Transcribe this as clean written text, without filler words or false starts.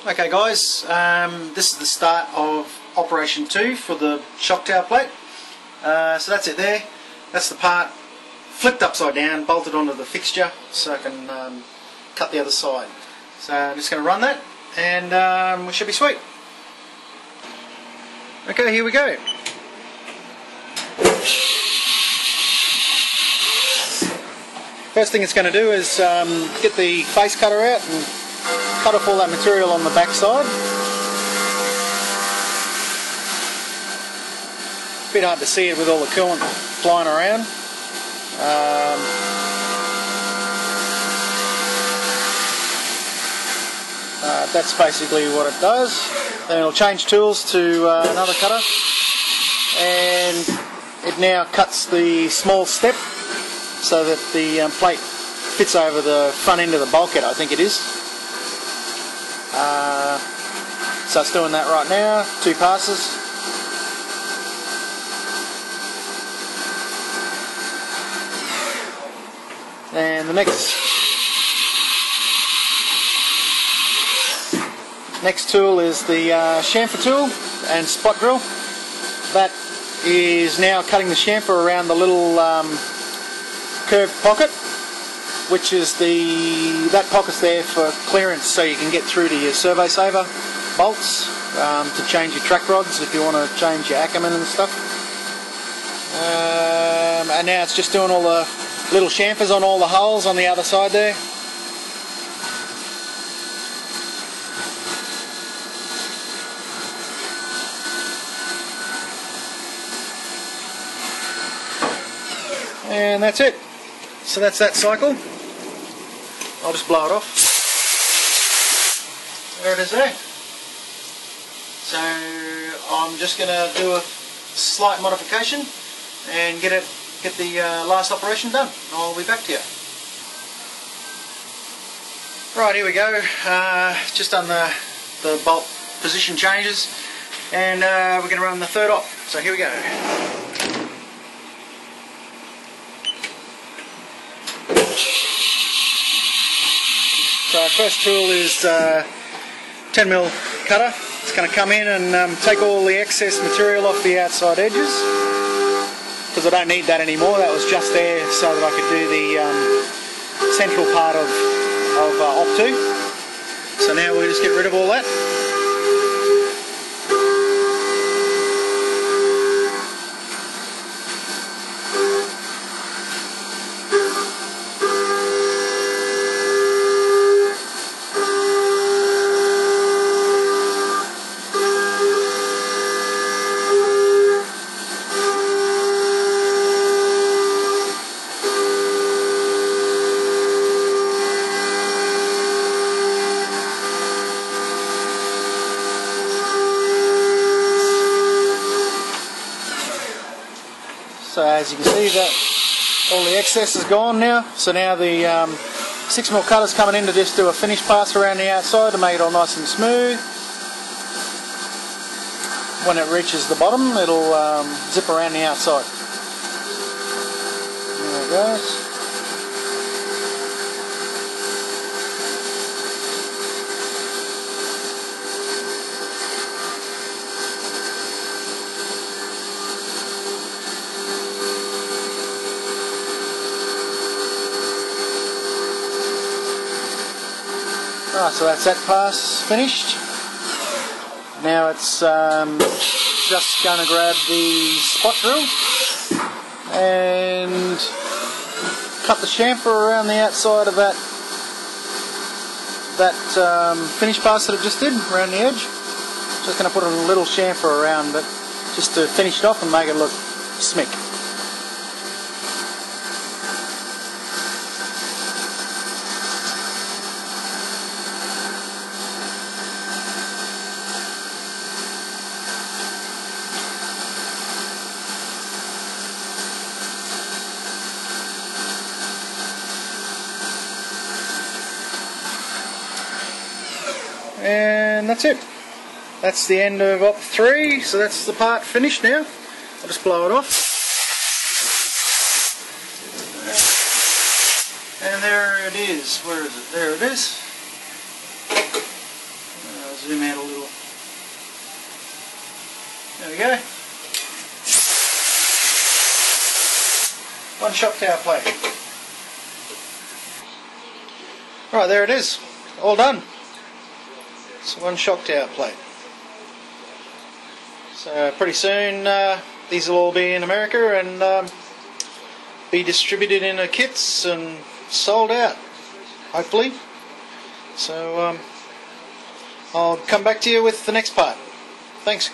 Okay guys, this is the start of Operation 2 for the shock tower plate. So that's it there. That's the part flipped upside down, bolted onto the fixture so I can cut the other side. So I'm just going to run that and we should be sweet. Okay, here we go. First thing it's going to do is get the face cutter out and cut off all that material on the back side. A bit hard to see it with all the coolant flying around. That's basically what it does. Then it'll change tools to another cutter, and it now cuts the small step so that the plate fits over the front end of the bulkhead, I think it is. So it's doing that right now, 2 passes. And the next tool is the chamfer tool and spot drill. That is now cutting the chamfer around the little curved pocket, which is that pocket's there for clearance so you can get through to your servo saver bolts to change your track rods if you want to change your Ackerman and stuff. And now it's just doing all the little chamfers on all the holes on the other side there. And that's it. So that's that cycle. I'll just blow it off. There it is there. So I'm just going to do a slight modification and get the last operation done. I'll be back to you. Right, here we go. Just done the bolt position changes, and we're going to run the third op. So here we go. So our first tool is 10mm cutter. It's going to come in and take all the excess material off the outside edges, because I don't need that anymore. That was just there so that I could do the central part of op 2. So now we'll just get rid of all that. So as you can see, that all the excess is gone now. So now the 6mm cutter's coming in to just do a finish pass around the outside to make it all nice and smooth. When it reaches the bottom, it'll zip around the outside. There it goes. Right, so that's that pass finished. Now it's just going to grab the spot drill and cut the chamfer around the outside of that finish pass that I just did, around the edge. Just going to put a little chamfer around it just to finish it off and make it look smick. And that's it. That's the end of op 3, so that's the part finished now. I'll just blow it off. And there it is. Where is it? There it is. zoom out a little. There we go. One shock tower plate. Right, there it is. All done. It's one shock tower plate. So pretty soon these will all be in America and be distributed in kits and sold out, hopefully. So I'll come back to you with the next part. Thanks.